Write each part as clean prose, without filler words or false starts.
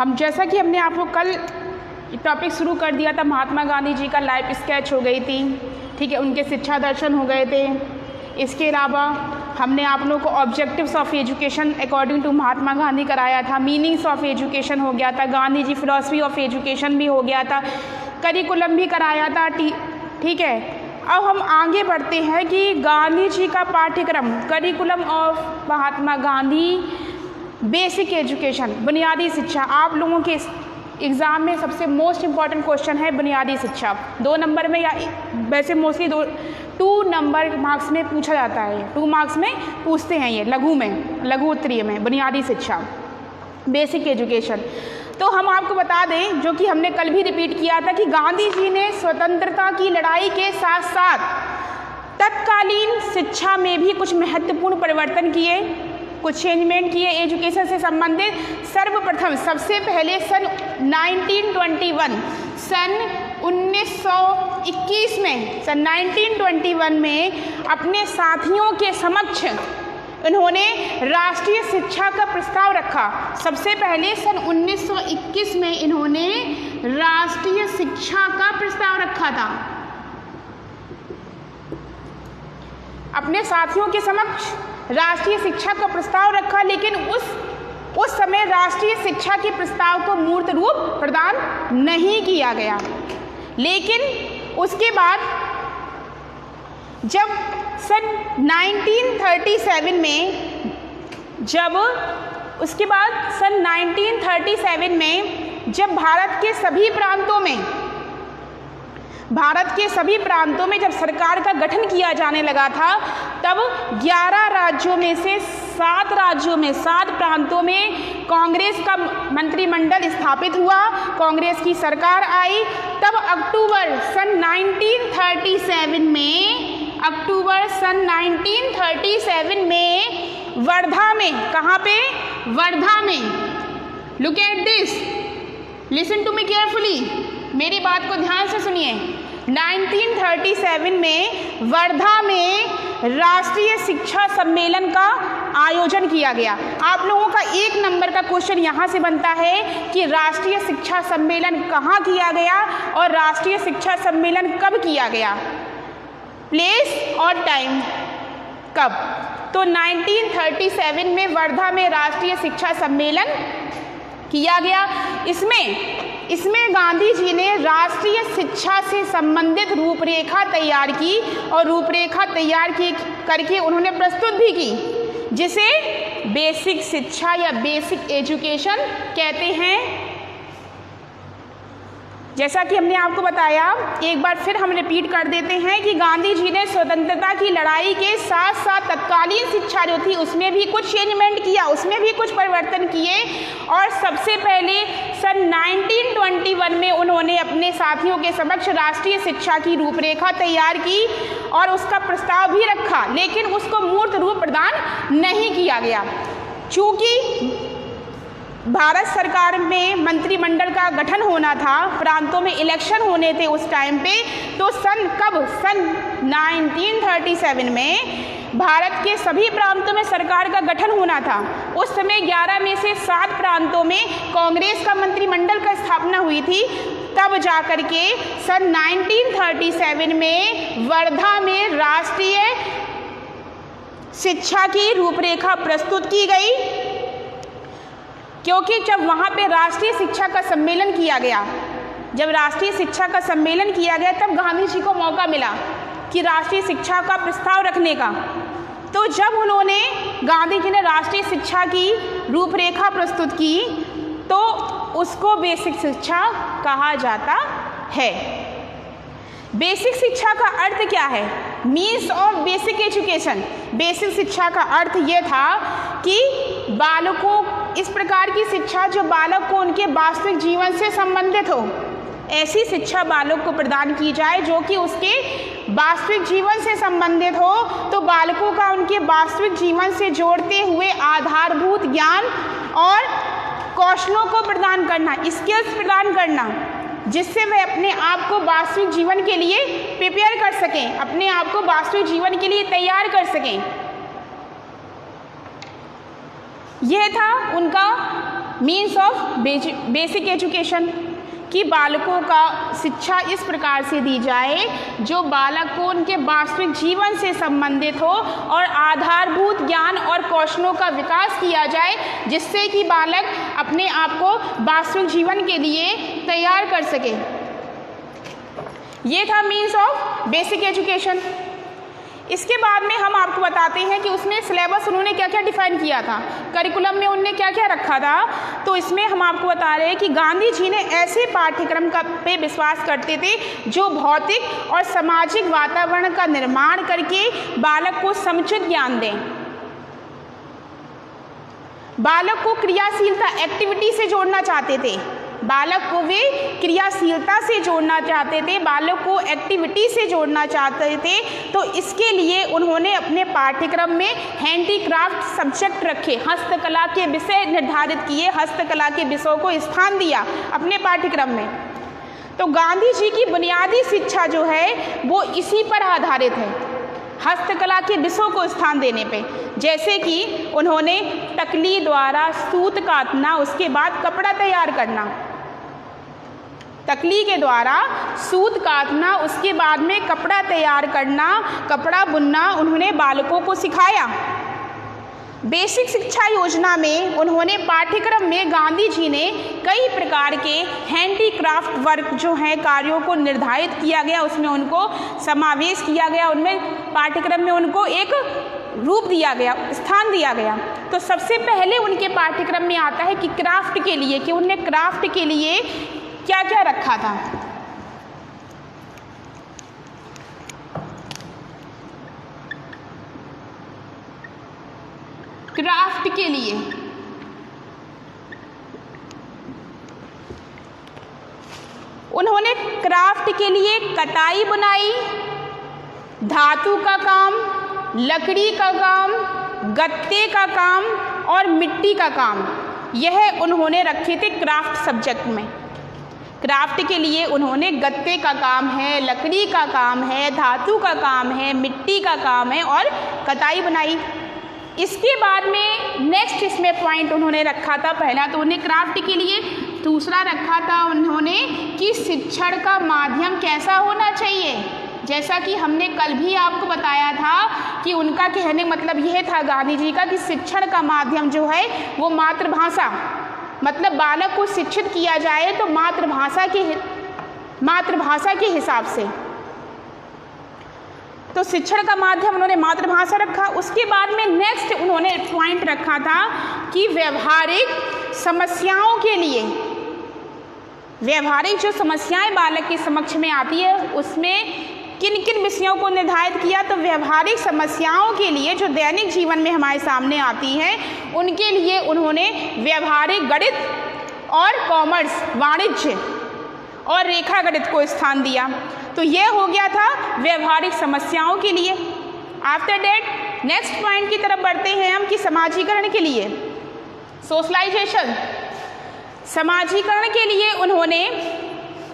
हम जैसा कि हमने आपको कल टॉपिक शुरू कर दिया था, महात्मा गांधी जी का लाइफ स्केच हो गई थी, ठीक है, उनके शिक्षा दर्शन हो गए थे। इसके अलावा हमने आप लोगों को objectives of education according to Mahatma Gandhi कराया था, मीनिंग्स ऑफ एजुकेशन हो गया था, Gandhi ji philosophy of education भी हो गया था, करिकुलम भी कराया था, ठीक है। अब हम आगे बढ़ते हैं कि गांधी जी का पाठ्यक्रम, curriculum of Mahatma Gandhi, basic education, बुनियादी शिक्षा। आप लोगों के एग्ज़ाम में सबसे मोस्ट इम्पॉर्टेंट क्वेश्चन है बुनियादी शिक्षा। 2 नंबर में, या वैसे मोस्टली 2 नंबर मार्क्स में पूछा जाता है, 2 मार्क्स में पूछते हैं ये, लघु में, लघु उत्तरीय में, बुनियादी शिक्षा, बेसिक एजुकेशन। तो हम आपको बता दें, जो कि हमने कल भी रिपीट किया था, कि गांधी जी ने स्वतंत्रता की लड़ाई के साथ साथ तत्कालीन शिक्षा में भी कुछ महत्वपूर्ण परिवर्तन किए, कुछ चेंजमेंट किए एजुकेशन से संबंधित। सर्वप्रथम सबसे पहले सन 1921 में अपने साथियों के समक्ष उन्होंने राष्ट्रीय शिक्षा का प्रस्ताव रखा। सबसे पहले सन 1921 में इन्होंने राष्ट्रीय शिक्षा का प्रस्ताव रखा था, अपने साथियों के समक्ष राष्ट्रीय शिक्षा का प्रस्ताव रखा। लेकिन उस समय राष्ट्रीय शिक्षा के प्रस्ताव को मूर्त रूप प्रदान नहीं किया गया। लेकिन उसके बाद जब सन 1937 में जब भारत के सभी प्रांतों में जब सरकार का गठन किया जाने लगा था, तब 11 राज्यों में से 7 राज्यों में, 7 प्रांतों में कांग्रेस का मंत्रिमंडल स्थापित हुआ, कांग्रेस की सरकार आई। तब अक्टूबर सन 1937 में वर्धा में, कहाँ पे? वर्धा में, look at this, listen to me carefully, मेरी बात को ध्यान से सुनिए। 1937 में वर्धा में राष्ट्रीय शिक्षा सम्मेलन का आयोजन किया गया। आप लोगों का 1 नंबर का क्वेश्चन यहाँ से बनता है कि राष्ट्रीय शिक्षा सम्मेलन कहाँ किया गया और राष्ट्रीय शिक्षा सम्मेलन कब किया गया, प्लेस और टाइम, कब। तो 1937 में वर्धा में राष्ट्रीय शिक्षा सम्मेलन किया गया। इसमें गांधी जी ने राष्ट्रीय शिक्षा से संबंधित रूपरेखा तैयार की, और रूपरेखा तैयार करके उन्होंने प्रस्तुत भी की, जिसे बेसिक शिक्षा या बेसिक एजुकेशन कहते हैं। जैसा कि हमने आपको बताया, एक बार फिर हम रिपीट कर देते हैं कि गांधी जी ने स्वतंत्रता की लड़ाई के साथ साथ तत्कालीन शिक्षा जो थी उसमें भी कुछ चेंजमेंट किया, उसमें भी कुछ परिवर्तन किए। और सबसे पहले सन 1921 में उन्होंने अपने साथियों के समक्ष राष्ट्रीय शिक्षा की रूपरेखा तैयार की और उसका प्रस्ताव भी रखा, लेकिन उसको मूर्त रूप प्रदान नहीं किया गया। चूँकि भारत सरकार में मंत्रिमंडल का गठन होना था, प्रांतों में इलेक्शन होने थे उस टाइम पे, तो सन 1937 में भारत के सभी प्रांतों में सरकार का गठन होना था। उस समय 11 में से 7 प्रांतों में कांग्रेस का मंत्रिमंडल का स्थापना हुई थी। तब जाकर के सन 1937 में वर्धा में राष्ट्रीय शिक्षा की रूपरेखा प्रस्तुत की गई, क्योंकि जब वहाँ पे राष्ट्रीय शिक्षा का सम्मेलन किया गया, जब राष्ट्रीय शिक्षा का सम्मेलन किया गया, तब गांधी जी को मौका मिला कि राष्ट्रीय शिक्षा का प्रस्ताव रखने का। तो जब गांधी जी ने राष्ट्रीय शिक्षा की रूपरेखा प्रस्तुत की, तो उसको बेसिक शिक्षा कहा जाता है। बेसिक शिक्षा का अर्थ क्या है? Means of basic education. Basic शिक्षा का अर्थ ये था कि बालकों, इस प्रकार की शिक्षा जो बालक को उनके वास्तविक जीवन से संबंधित हो, ऐसी शिक्षा बालक को प्रदान की जाए जो कि उसके वास्तविक जीवन से संबंधित हो। तो बालकों का उनके वास्तविक जीवन से जोड़ते हुए आधारभूत ज्ञान और कौशलों को प्रदान करना, स्किल्स प्रदान करना, जिससे वह अपने आप को वास्तविक जीवन के लिए प्रिपेयर कर सकें, अपने आप को वास्तविक जीवन के लिए तैयार कर सकें। यह था उनका मीन्स ऑफ बेसिक एजुकेशन, कि बालकों का शिक्षा इस प्रकार से दी जाए जो बालक को उनके वास्तविक जीवन से संबंधित हो और आधारभूत ज्ञान और कौशलों का विकास किया जाए, जिससे कि बालक अपने आप को वास्तविक जीवन के लिए तैयार कर सके। ये था मीन्स ऑफ बेसिक एजुकेशन। इसके बाद में हम आपको बताते हैं कि उसमें सिलेबस उन्होंने क्या क्या डिफाइन किया था, करिकुलम में उन्होंने क्या क्या रखा था। तो इसमें हम आपको बता रहे हैं कि गांधी जी ने ऐसे पाठ्यक्रम पे विश्वास करते थे जो भौतिक और सामाजिक वातावरण का निर्माण करके बालक को समुचित ज्ञान दें। बालक को क्रियाशीलता, एक्टिविटी से जोड़ना चाहते थे, बालक को वे क्रियाशीलता से जोड़ना चाहते थे, बालक को एक्टिविटी से जोड़ना चाहते थे। तो इसके लिए उन्होंने अपने पाठ्यक्रम में हैंडीक्राफ्ट सब्जेक्ट रखे, हस्तकला के विषय निर्धारित किए, हस्तकला के विषयों को स्थान दिया अपने पाठ्यक्रम में। तो गांधी जी की बुनियादी शिक्षा जो है वो इसी पर आधारित है, हस्तकला के विषयों को स्थान देने पे। जैसे कि उन्होंने टकली द्वारा सूत काटना, उसके बाद कपड़ा तैयार करना, तकली के द्वारा सूत काटना, उसके बाद में कपड़ा तैयार करना, कपड़ा बुनना उन्होंने बालकों को सिखाया। बेसिक शिक्षा योजना में उन्होंने पाठ्यक्रम में गांधी जी ने कई प्रकार के हैंडीक्राफ्ट वर्क जो हैं कार्यों को निर्धारित किया गया, उसमें उनको समावेश किया गया, उनमें पाठ्यक्रम में उनको एक रूप दिया गया, स्थान दिया गया। तो सबसे पहले उनके पाठ्यक्रम में आता है कि क्राफ्ट के लिए, कि उन्होंने क्राफ्ट के लिए क्या क्या रखा था। क्राफ्ट के लिए उन्होंने क्राफ्ट के लिए कटाई बुनाई, धातु का काम, लकड़ी का काम, गत्ते का काम और मिट्टी का काम, यह उन्होंने रखे थे क्राफ्ट सब्जेक्ट में। क्राफ्ट के लिए उन्होंने गत्ते का काम है, लकड़ी का काम है, धातु का काम है, मिट्टी का काम है और कटाई बुनाई। इसके बाद में नेक्स्ट इसमें पॉइंट उन्होंने रखा था, पहला तो उन्हें क्राफ्ट के लिए, दूसरा रखा था उन्होंने कि शिक्षण का माध्यम कैसा होना चाहिए। जैसा कि हमने कल भी आपको बताया था कि उनका कहने मतलब यह था गांधी जी का कि शिक्षण का माध्यम जो है वो मातृभाषा, मतलब बालक को शिक्षित किया जाए तो मातृभाषा के हिसाब से। तो शिक्षण का माध्यम उन्होंने मातृभाषा रखा। उसके बाद में नेक्स्ट उन्होंने पॉइंट रखा था कि व्यवहारिक समस्याओं के लिए, व्यवहारिक जो समस्याएं बालक के समक्ष में आती है उसमें किन किन विषयों को निर्धारित किया। तो व्यवहारिक समस्याओं के लिए जो दैनिक जीवन में हमारे सामने आती हैं उनके लिए उन्होंने व्यवहारिक गणित और कॉमर्स, वाणिज्य और रेखा गणित को स्थान दिया। तो यह हो गया था व्यवहारिक समस्याओं के लिए। आफ्टर डेट नेक्स्ट पॉइंट की तरफ बढ़ते हैं हम कि समाजीकरण के लिए, सोशलाइजेशन। समाजीकरण के लिए उन्होंने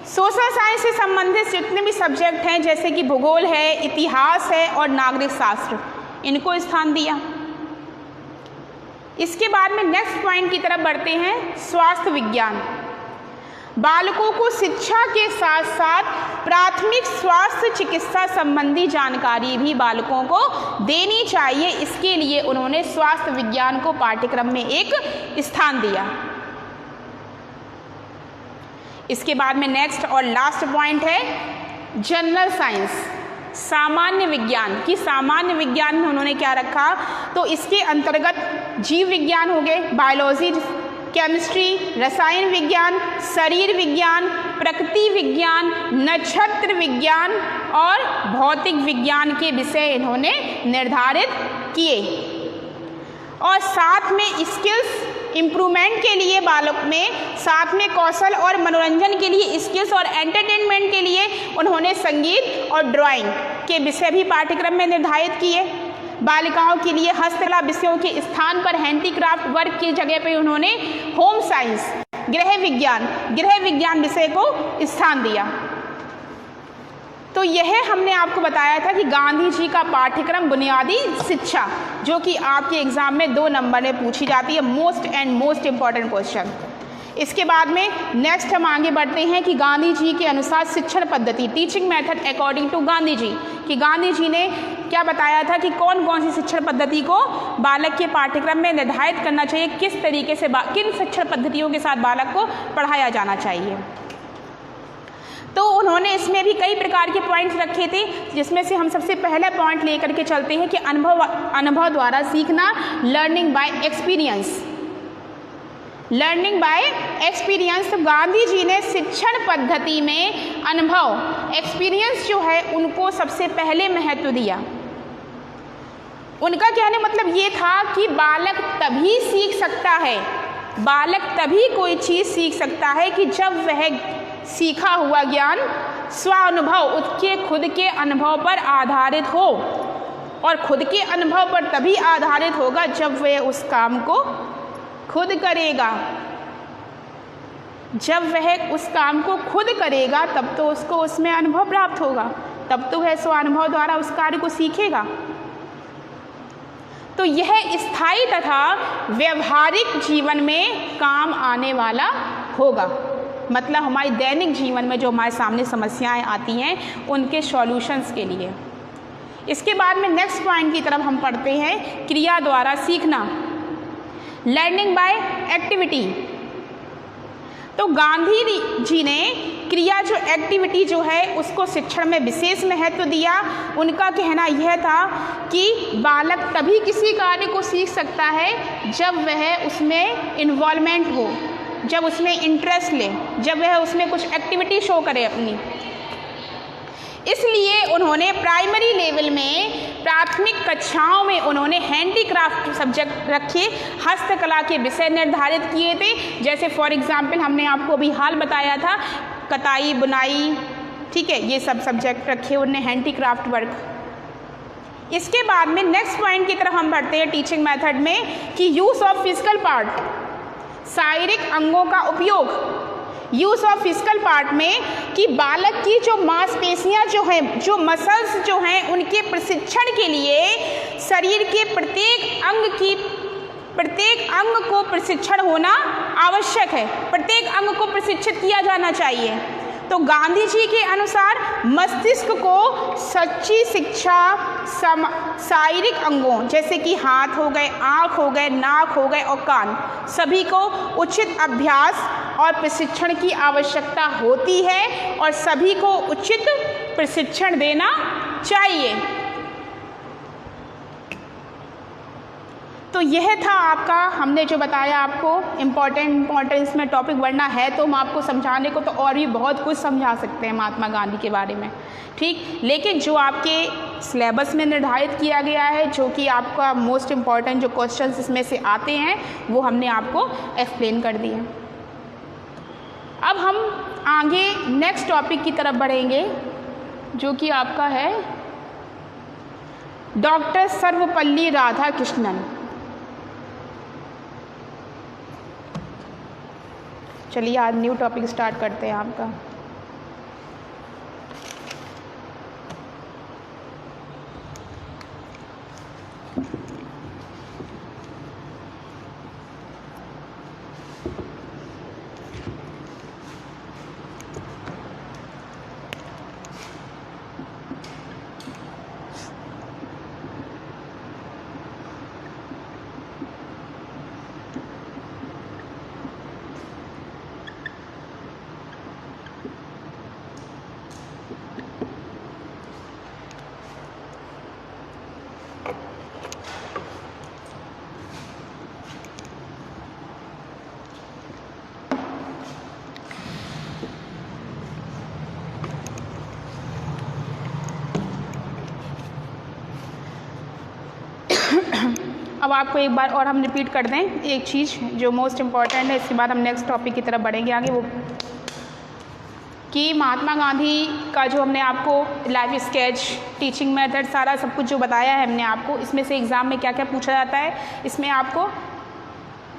सोशल साइंस से संबंधित जितने भी सब्जेक्ट हैं जैसे कि भूगोल है, इतिहास है और नागरिक शास्त्र, इनको स्थान दिया। इसके बाद में नेक्स्ट पॉइंट की तरफ बढ़ते हैं, स्वास्थ्य विज्ञान। बालकों को शिक्षा के साथ साथ प्राथमिक स्वास्थ्य चिकित्सा संबंधी जानकारी भी बालकों को देनी चाहिए, इसके लिए उन्होंने स्वास्थ्य विज्ञान को पाठ्यक्रम में एक स्थान दिया। इसके बाद में नेक्स्ट और लास्ट पॉइंट है जनरल साइंस, सामान्य विज्ञान। कि सामान्य विज्ञान में उन्होंने क्या रखा, तो इसके अंतर्गत जीव विज्ञान हो गए, बायोलॉजी, केमिस्ट्री, रसायन विज्ञान, शरीर विज्ञान, प्रकृति विज्ञान, नक्षत्र विज्ञान और भौतिक विज्ञान के विषय इन्होंने निर्धारित किए। और साथ में स्किल्स इम्प्रूवमेंट के लिए बालक में, साथ में कौशल और मनोरंजन के लिए स्किल्स और एंटरटेनमेंट के लिए उन्होंने संगीत और ड्राइंग के विषय भी पाठ्यक्रम में निर्धारित किए। बालिकाओं के लिए हस्तकला विषयों के स्थान पर हैंडीक्राफ्ट वर्क की जगह पर उन्होंने होम साइंस, गृह विज्ञान विषय को स्थान दिया। तो यह हमने आपको बताया था कि गांधी जी का पाठ्यक्रम बुनियादी शिक्षा, जो कि आपके एग्ज़ाम में 2 नंबर में पूछी जाती है, मोस्ट इम्पॉर्टेंट क्वेश्चन। इसके बाद में नेक्स्ट हम आगे बढ़ते हैं कि गांधी जी के अनुसार शिक्षण पद्धति, teaching method according to Gandhi ji, कि गांधी जी ने क्या बताया था कि कौन कौन सी शिक्षण पद्धति को बालक के पाठ्यक्रम में निर्धारित करना चाहिए, किस तरीके से किन शिक्षण पद्धतियों के साथ बालक को पढ़ाया जाना चाहिए। तो उन्होंने इसमें भी कई प्रकार के पॉइंट्स रखे थे, जिसमें से हम सबसे पहला पॉइंट लेकर के चलते हैं कि अनुभव द्वारा सीखना, learning by experience. Learning by experience, तो गांधी जी ने शिक्षण पद्धति में अनुभव, एक्सपीरियंस जो है उनको सबसे पहले महत्व दिया। उनका कहने मतलब ये था कि बालक तभी सीख सकता है, बालक तभी कोई चीज़ सीख सकता है कि जब वह सीखा हुआ ज्ञान स्वानुभव, उसके खुद के अनुभव पर आधारित हो, और खुद के अनुभव पर तभी आधारित होगा जब वह उस काम को खुद करेगा। जब वह उस काम को खुद करेगा तब तो उसको उसमें अनुभव प्राप्त होगा, तब तो वह स्वानुभव द्वारा उस कार्य को सीखेगा। तो यह स्थायी तथा व्यवहारिक जीवन में काम आने वाला होगा, मतलब हमारे दैनिक जीवन में जो हमारे सामने समस्याएं आती हैं उनके सॉल्यूशंस के लिए। इसके बाद में नेक्स्ट पॉइंट की तरफ हम पढ़ते हैं, क्रिया द्वारा सीखना, लर्निंग बाय एक्टिविटी। तो गांधी जी ने क्रिया जो एक्टिविटी जो है उसको शिक्षण में विशेष महत्व दिया। उनका कहना यह था कि बालक तभी किसी कार्य को सीख सकता है जब वह उसमें इन्वॉल्वमेंट हो, जब उसमें इंटरेस्ट ले, जब वह उसमें कुछ एक्टिविटी शो करे अपनी। इसलिए उन्होंने प्राइमरी लेवल में, प्राथमिक कक्षाओं में उन्होंने हैंडीक्राफ्ट सब्जेक्ट रखे, हस्तकला के विषय निर्धारित किए थे। जैसे फॉर एग्जांपल हमने आपको अभी हाल बताया था, कताई, बुनाई, ठीक है, ये सब सब्जेक्ट रखे उन्होंने, हैंडीक्राफ्ट वर्क। इसके बाद में नेक्स्ट पॉइंट की तरफ हम बढ़ते हैं टीचिंग मेथड में, कि यूज़ ऑफ फिजिकल पार्ट, शारीरिक अंगों का उपयोग। यूज़ ऑफ फिजिकल पार्ट में कि बालक की जो मांसपेशियां जो हैं, जो मसल्स जो हैं, उनके प्रशिक्षण के लिए शरीर के प्रत्येक अंग को प्रशिक्षण होना आवश्यक है, प्रत्येक अंग को प्रशिक्षित किया जाना चाहिए। तो गांधी जी के अनुसार मस्तिष्क को सच्ची शिक्षा शारीरिक अंगों जैसे कि हाथ हो गए, आँख हो गए, नाक हो गए और कान, सभी को उचित अभ्यास और प्रशिक्षण की आवश्यकता होती है और सभी को उचित प्रशिक्षण देना चाहिए। तो यह था आपका, हमने जो बताया आपको इम्पोर्टेंस में टॉपिक बढ़ना है तो हम आपको समझाने को तो और भी बहुत कुछ समझा सकते हैं महात्मा गांधी के बारे में, ठीक, लेकिन जो आपके सिलेबस में निर्धारित किया गया है, जो कि आपका मोस्ट इम्पॉर्टेंट जो क्वेश्चंस इसमें से आते हैं वो हमने आपको एक्सप्लेन कर दिए। अब हम आगे नेक्स्ट टॉपिक की तरफ बढ़ेंगे, जो कि आपका है डॉक्टर सर्वपल्ली राधाकृष्णन। चलिए आज न्यू टॉपिक स्टार्ट करते हैं आपका। अब आपको एक बार और हम रिपीट कर दें एक चीज़ जो मोस्ट इम्पॉर्टेंट है, इसके बाद हम नेक्स्ट टॉपिक की तरफ बढ़ेंगे आगे, वो कि महात्मा गांधी का जो हमने आपको लाइफ स्केच, टीचिंग मेथड, सारा सब कुछ जो बताया है हमने आपको, इसमें से एग्ज़ाम में क्या क्या पूछा जाता है, इसमें आपको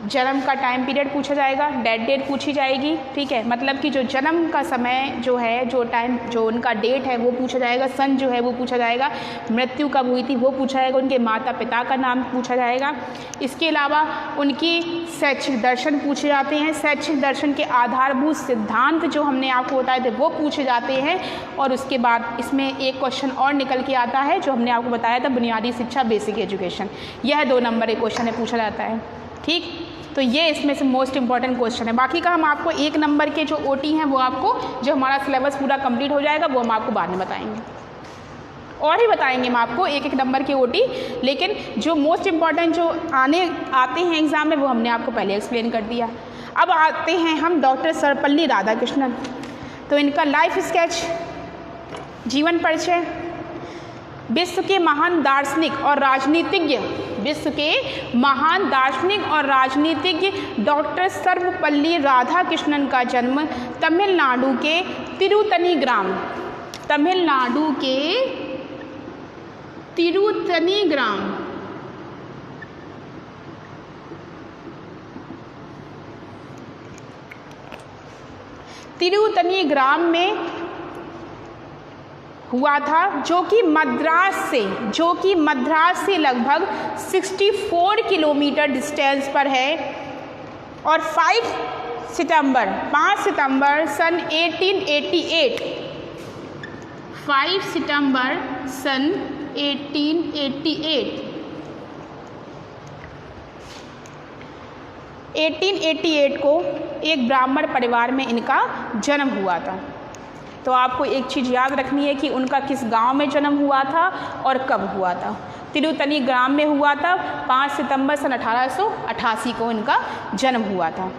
जन्म का टाइम पीरियड पूछा जाएगा, डेथ डेट पूछी जाएगी, ठीक है, मतलब कि जो जन्म का समय जो है, जो टाइम, जो उनका डेट है वो पूछा जाएगा, सन जो है वो पूछा जाएगा, मृत्यु कब हुई थी वो पूछा जाएगा, उनके माता पिता का नाम पूछा जाएगा। इसके अलावा उनकी शैक्षिक दर्शन पूछे जाते हैं, शैक्षिक दर्शन के आधारभूत सिद्धांत जो हमने आपको बताए थे वो पूछे जाते हैं। और उसके बाद इसमें एक क्वेश्चन और निकल के आता है जो हमने आपको बताया था, बुनियादी शिक्षा, बेसिक एजुकेशन, यह 2 नंबर के क्वेश्चन है पूछा जाता है, ठीक। तो ये इसमें से मोस्ट इंपॉर्टेंट क्वेश्चन है। बाकी का हम आपको 1 नंबर के जो ओटी हैं वो आपको, जो हमारा सिलेबस पूरा कंप्लीट हो जाएगा वो हम आपको बाद में बताएंगे, और ही बताएंगे हम आपको 1-1 नंबर के ओटी, लेकिन जो मोस्ट इंपॉर्टेंट जो आते हैं एग्ज़ाम में वो हमने आपको पहले एक्सप्लेन कर दिया। अब आते हैं हम डॉक्टर सर्वपल्ली राधाकृष्णन। तो इनका लाइफ स्केच, जीवन परिचय। विश्व के महान दार्शनिक और राजनीतिज्ञ, विश्व के महान दार्शनिक और राजनीतिज्ञ डॉक्टर सर्वपल्ली राधाकृष्णन का जन्म तमिलनाडु के तिरुतनी ग्राम, तमिलनाडु के तिरुतनी ग्राम, तिरुतनी ग्राम में हुआ था, जो कि मद्रास से लगभग 64 किलोमीटर डिस्टेंस पर है। और 5 सितंबर सन 1888, 5 सितंबर सन 1888 को एक ब्राह्मण परिवार में इनका जन्म हुआ था। तो आपको एक चीज़ याद रखनी है कि उनका किस गांव में जन्म हुआ था और कब हुआ था। तिरुतनी ग्राम में हुआ था, 5 सितंबर सन 1888 को इनका जन्म हुआ था।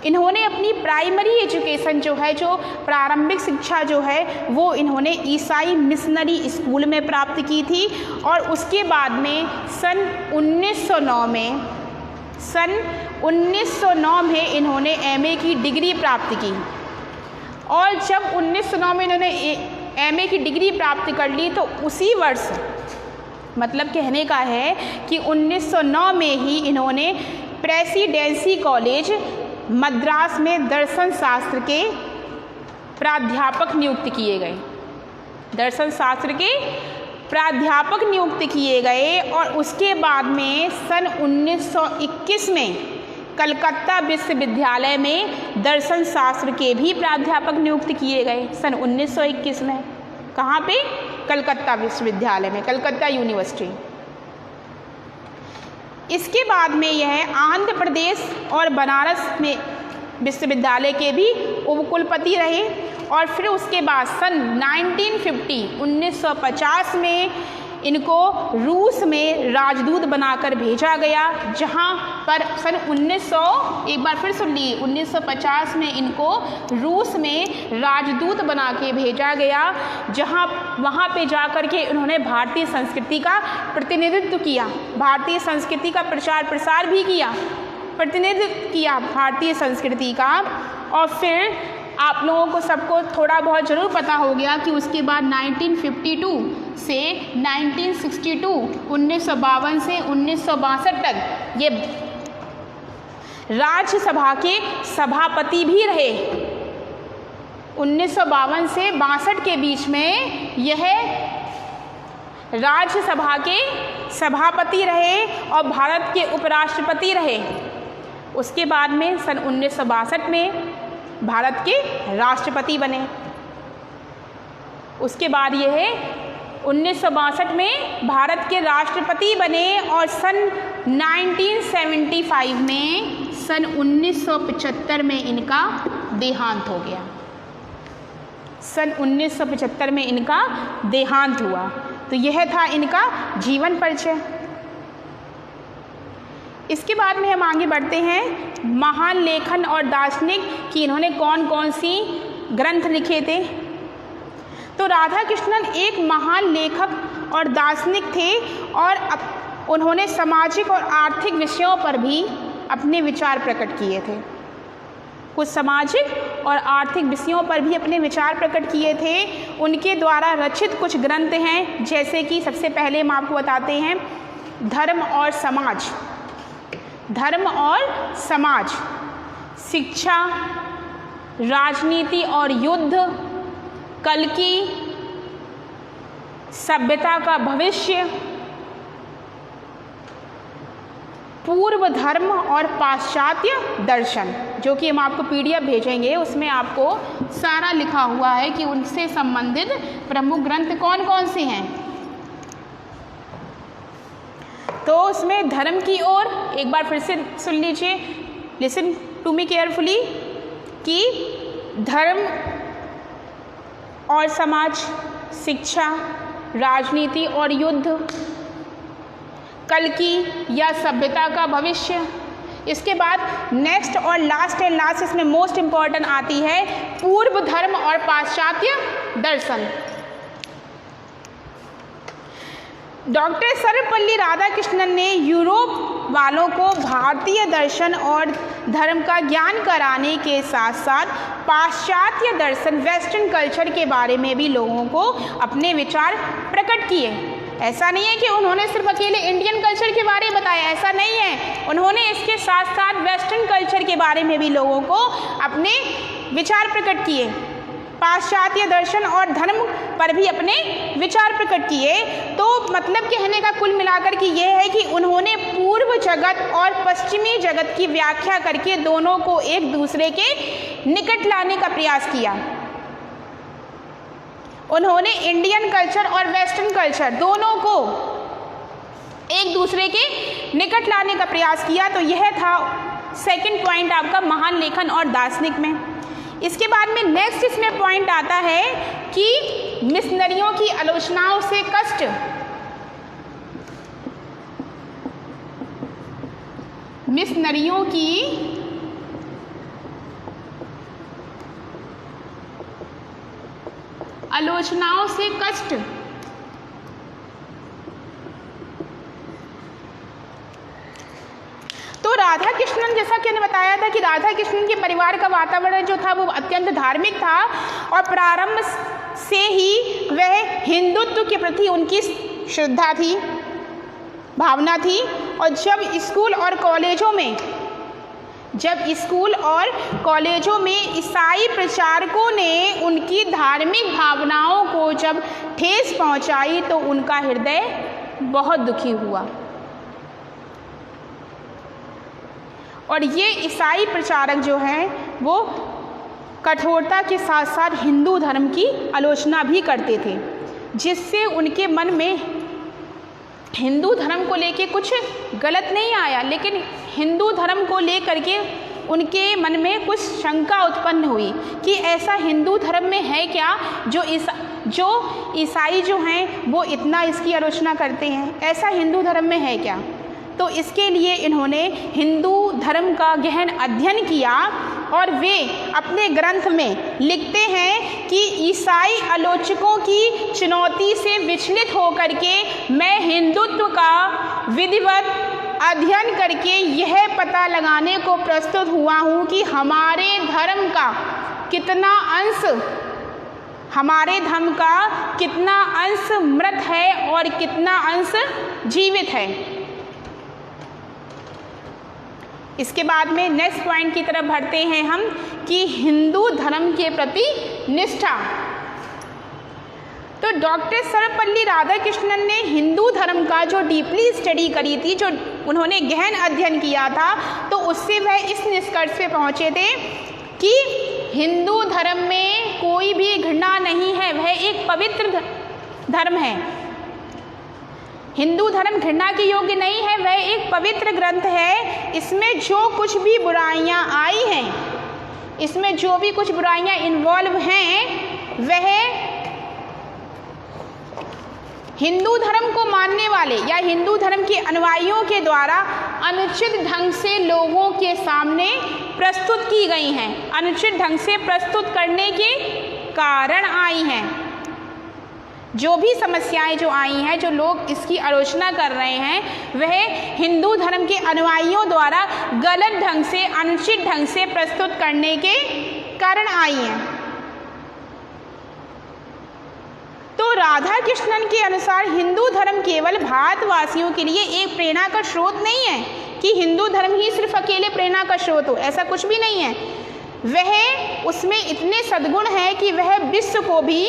इन्होंने अपनी प्राइमरी एजुकेशन जो है, जो प्रारंभिक शिक्षा जो है वो इन्होंने ईसाई मिशनरी स्कूल में प्राप्त की थी। और उसके बाद में सन 1909 में इन्होंने एमए की डिग्री प्राप्त की। और जब 1909 में इन्होंने एमए की डिग्री प्राप्त कर ली तो उसी वर्ष, मतलब कहने का है कि 1909 में ही इन्होंने प्रेसिडेंसी कॉलेज मद्रास में दर्शन शास्त्र के प्राध्यापक नियुक्त किए गए, दर्शन शास्त्र के प्राध्यापक नियुक्त किए गए। और उसके बाद में सन 1921 में कलकत्ता विश्वविद्यालय में दर्शन शास्त्र के भी प्राध्यापक नियुक्त किए गए। सन 1921 में कहाँ पे? कलकत्ता विश्वविद्यालय में, कलकत्ता यूनिवर्सिटी। इसके बाद में यह आंध्र प्रदेश और बनारस में विश्वविद्यालय के भी उपकुलपति रहे। और फिर उसके बाद सन 1950 में इनको रूस में राजदूत बनाकर भेजा गया, जहां पर सन 1950 में इनको रूस में राजदूत बना के भेजा गया, जहां वहां पे जाकर के उन्होंने भारतीय संस्कृति का प्रतिनिधित्व किया, भारतीय संस्कृति का प्रचार प्रसार भी किया, प्रतिनिधित्व किया भारतीय संस्कृति का। और फिर आप लोगों को सबको थोड़ा बहुत ज़रूर पता हो गया कि उसके बाद 1952 से 1962, 1952 से 1962 तक ये राज्यसभा के सभापति भी रहे। 1952 से 62 के बीच में यह राज्यसभा के सभापति रहे और भारत के उपराष्ट्रपति रहे। उसके बाद में सन 1962 में भारत के राष्ट्रपति बने। उसके बाद यह 1962 में भारत के राष्ट्रपति बने और सन 1975 में, सन 1975 में इनका देहांत हो गया। सन 1975 में इनका देहांत हुआ। तो यह था इनका जीवन परिचय। इसके बाद में हम आगे बढ़ते हैं, महान लेखन और दार्शनिक कि इन्होंने कौन कौन सी ग्रंथ लिखे थे। तो राधाकृष्णन एक महान लेखक और दार्शनिक थे और उन्होंने सामाजिक और आर्थिक विषयों पर भी अपने विचार प्रकट किए थे। कुछ सामाजिक और आर्थिक विषयों पर भी अपने विचार प्रकट किए थे। उनके द्वारा रचित कुछ ग्रंथ हैं, जैसे कि सबसे पहले हम आपको बताते हैं धर्म और समाज। धर्म और समाज, शिक्षा, राजनीति और युद्ध, कल्कि, सभ्यता का भविष्य, पूर्व धर्म और पाश्चात्य दर्शन, जो कि हम आपको पीडीएफ भेजेंगे, उसमें आपको सारा लिखा हुआ है कि उनसे संबंधित प्रमुख ग्रंथ कौन कौन से हैं। तो उसमें धर्म की ओर एक बार फिर से सुन लीजिए, लिसन टू मी केयरफुली, कि धर्म और समाज, शिक्षा, राजनीति और युद्ध, कल्कि या सभ्यता का भविष्य। इसके बाद नेक्स्ट और लास्ट इसमें मोस्ट इम्पॉर्टेंट आती है पूर्व धर्म और पाश्चात्य दर्शन। डॉक्टर सर्वपल्ली राधाकृष्णन ने यूरोप वालों को भारतीय दर्शन और धर्म का ज्ञान कराने के साथ साथ पाश्चात्य दर्शन, वेस्टर्न कल्चर के बारे में भी लोगों को अपने विचार प्रकट किए। ऐसा नहीं है कि उन्होंने सिर्फ अकेले इंडियन कल्चर के बारे में बताया, ऐसा नहीं है, उन्होंने इसके साथ साथ वेस्टर्न कल्चर के बारे में भी लोगों को अपने विचार प्रकट किए, पाश्चात्य दर्शन और धर्म पर भी अपने विचार प्रकट किए। तो मतलब कहने का कुल मिलाकर कि यह है कि उन्होंने पूर्व जगत और पश्चिमी जगत की व्याख्या करके दोनों को एक दूसरे के निकट लाने का प्रयास किया। उन्होंने इंडियन कल्चर और वेस्टर्न कल्चर दोनों को एक दूसरे के निकट लाने का प्रयास किया। तो यह था सेकंड पॉइंट आपका महान लेखन और दार्शनिक में। इसके बाद में नेक्स्ट इसमें पॉइंट आता है कि मिशनरियों की आलोचनाओं से कष्ट। मिशनरियों की आलोचनाओं से कष्ट। तो राधा कृष्णन, जैसा कि मैंने बताया था कि राधा कृष्णन के परिवार का वातावरण जो था वो अत्यंत धार्मिक था और प्रारंभ से ही वह हिंदुत्व के प्रति उनकी श्रद्धा थी, भावना थी। और जब स्कूल और कॉलेजों में ईसाई प्रचारकों ने उनकी धार्मिक भावनाओं को जब ठेस पहुंचाई तो उनका हृदय बहुत दुखी हुआ। और ये ईसाई प्रचारक जो हैं वो कठोरता के साथ साथ हिंदू धर्म की आलोचना भी करते थे, जिससे उनके मन में हिंदू धर्म को लेके कुछ गलत नहीं आया, लेकिन हिंदू धर्म को लेकर के उनके मन में कुछ शंका उत्पन्न हुई कि ऐसा हिंदू धर्म में है क्या जो ईसाई जो हैं वो इतना इसकी आलोचना करते हैं, ऐसा हिंदू धर्म में है क्या। तो इसके लिए इन्होंने हिंदू धर्म का गहन अध्ययन किया और वे अपने ग्रंथ में लिखते हैं कि ईसाई आलोचकों की चुनौती से विचलित होकर के मैं हिंदुत्व का विधिवत अध्ययन करके यह पता लगाने को प्रस्तुत हुआ हूँ कि हमारे धर्म का कितना अंश मृत है और कितना अंश जीवित है। इसके बाद में नेक्स्ट पॉइंट की तरफ बढ़ते हैं हम कि हिंदू धर्म के प्रति निष्ठा। तो डॉक्टर सर्वपल्ली राधाकृष्णन ने हिंदू धर्म का जो डीपली स्टडी करी थी, जो उन्होंने गहन अध्ययन किया था, तो उससे वह इस निष्कर्ष पे पहुंचे थे कि हिंदू धर्म में कोई भी घृणा नहीं है, वह एक पवित्र धर्म है। हिंदू धर्म घृणा के योग्य नहीं है, वह एक पवित्र ग्रंथ है। इसमें जो कुछ भी बुराइयां आई हैं, इसमें जो भी कुछ बुराइयां इन्वॉल्व हैं, वह हिंदू धर्म को मानने वाले या हिंदू धर्म के अनुयायियों के द्वारा अनुचित ढंग से लोगों के सामने प्रस्तुत की गई हैं, अनुचित ढंग से प्रस्तुत करने के कारण आई हैं। जो भी समस्याएं जो आई हैं, जो लोग इसकी आलोचना कर रहे हैं, वह हिंदू धर्म के अनुयायियों द्वारा गलत ढंग से, अनुचित ढंग से प्रस्तुत करने के कारण आई हैं। तो राधा कृष्णन के अनुसार हिंदू धर्म केवल भारतवासियों के लिए एक प्रेरणा का स्रोत नहीं है, कि हिंदू धर्म ही सिर्फ अकेले प्रेरणा का स्रोत हो, ऐसा कुछ भी नहीं है। वह उसमें इतने सद्गुण हैं कि वह विश्व को भी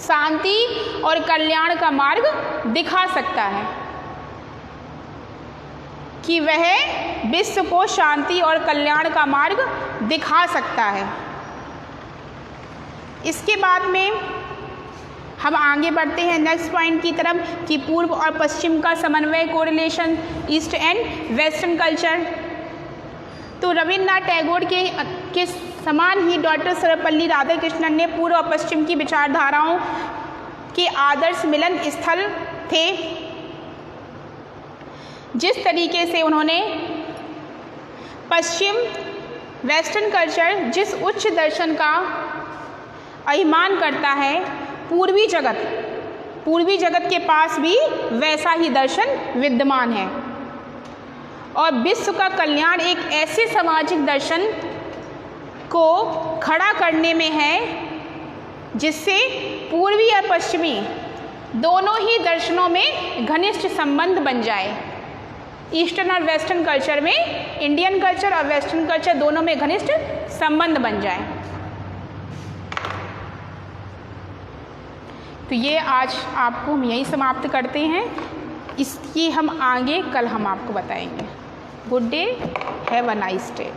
शांति और कल्याण का मार्ग दिखा सकता है, कि वह विश्व को शांति और कल्याण का मार्ग दिखा सकता है। इसके बाद में हम आगे बढ़ते हैं नेक्स्ट पॉइंट की तरफ कि पूर्व और पश्चिम का समन्वय, correlation, east and western culture. तो रविन्द्रनाथ टैगोर के समान ही डॉक्टर सर्वपल्ली राधाकृष्णन ने पूर्व और पश्चिम की विचारधाराओं के आदर्श मिलन स्थल थे। जिस तरीके से उन्होंने पश्चिम वेस्टर्न कल्चर जिस उच्च दर्शन का अभिमान करता है, पूर्वी जगत के पास भी वैसा ही दर्शन विद्यमान है। और विश्व का कल्याण एक ऐसे सामाजिक दर्शन को खड़ा करने में है जिससे पूर्वी और पश्चिमी दोनों ही दर्शनों में घनिष्ठ संबंध बन जाए। ईस्टर्न और वेस्टर्न कल्चर में, इंडियन कल्चर और वेस्टर्न कल्चर दोनों में घनिष्ठ संबंध बन जाए। तो ये आज आपको हम यही समाप्त करते हैं, इसकी हम आगे कल हम आपको बताएंगे। Good day, have a nice day.